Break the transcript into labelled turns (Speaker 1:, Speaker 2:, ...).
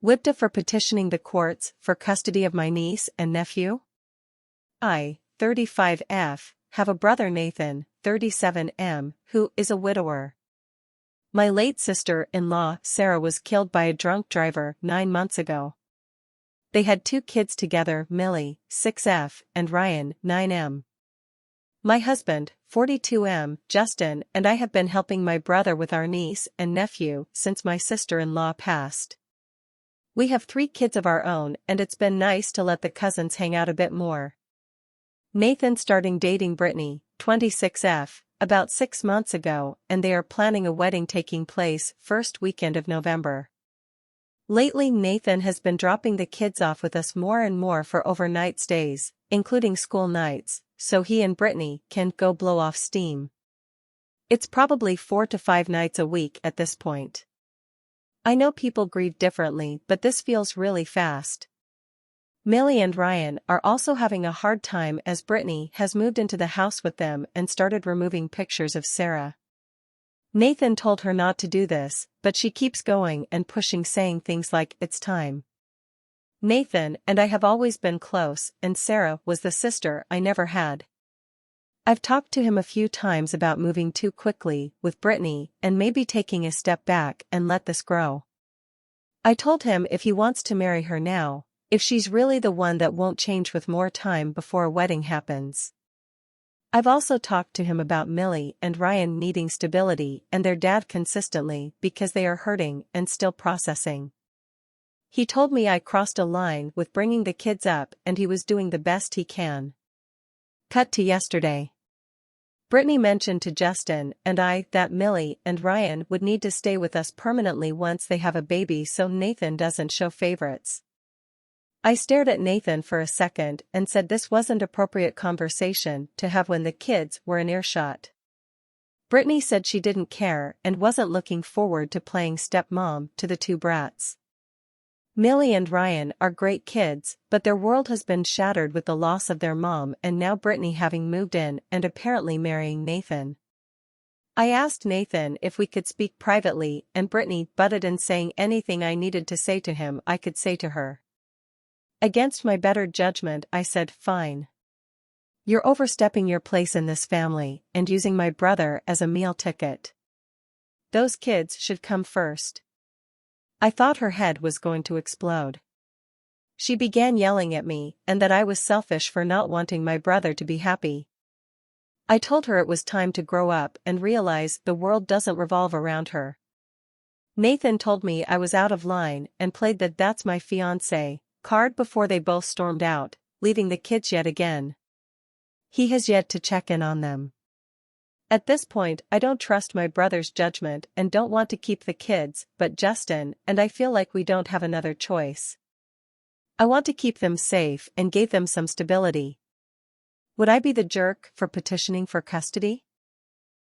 Speaker 1: WIPTA for petitioning the courts for custody of my niece and nephew. I, 35F, have a brother Nathan, 37M, who is a widower. My late sister-in-law Sarah was killed by a drunk driver 9 months ago. They had 2 kids together, Millie, 6F, and Ryan, 9M. My husband, 42M, Justin, and I have been helping my brother with our niece and nephew since my sister-in-law passed. We have 3 kids of our own, and it's been nice to let the cousins hang out a bit more. Nathan starting dating Brittany, 26F, about 6 months ago, and they are planning a wedding taking place first weekend of November. Lately Nathan has been dropping the kids off with us more and more for overnight stays, including school nights, so he and Brittany can go blow off steam. It's probably 4 to 5 nights a week at this point. I know people grieve differently, but this feels really fast. Millie and Ryan are also having a hard time as Brittany has moved into the house with them and started removing pictures of Sarah. Nathan told her not to do this, but she keeps going and pushing, saying things like, "It's time." Nathan and I have always been close, and Sarah was the sister I never had. I've talked to him a few times about moving too quickly with Brittany and maybe taking a step back and let this grow. I told him if he wants to marry her now, if she's really the one, that won't change with more time before a wedding happens. I've also talked to him about Millie and Ryan needing stability and their dad consistently because they are hurting and still processing. He told me I crossed a line with bringing the kids up and he was doing the best he can. Cut to yesterday. Brittany mentioned to Justin and I that Millie and Ryan would need to stay with us permanently once they have a baby so Nathan doesn't show favorites. I stared at Nathan for a second and said this wasn't appropriate conversation to have when the kids were in earshot. Brittany said she didn't care and wasn't looking forward to playing stepmom to the 2 brats. Millie and Ryan are great kids, but their world has been shattered with the loss of their mom and now Brittany having moved in and apparently marrying Nathan. I asked Nathan if we could speak privately and Brittany butted in, saying anything I needed to say to him I could say to her. Against my better judgment I said, "Fine. You're overstepping your place in this family and using my brother as a meal ticket. Those kids should come first." I thought her head was going to explode. She began yelling at me and that I was selfish for not wanting my brother to be happy. I told her it was time to grow up and realize the world doesn't revolve around her. Nathan told me I was out of line and played the "that's my fiancé" card before they both stormed out, leaving the kids yet again. He has yet to check in on them. At this point I don't trust my brother's judgment and don't want to keep the kids, but Justin and I feel like we don't have another choice. I want to keep them safe and gave them some stability. Would I be the jerk for petitioning for custody?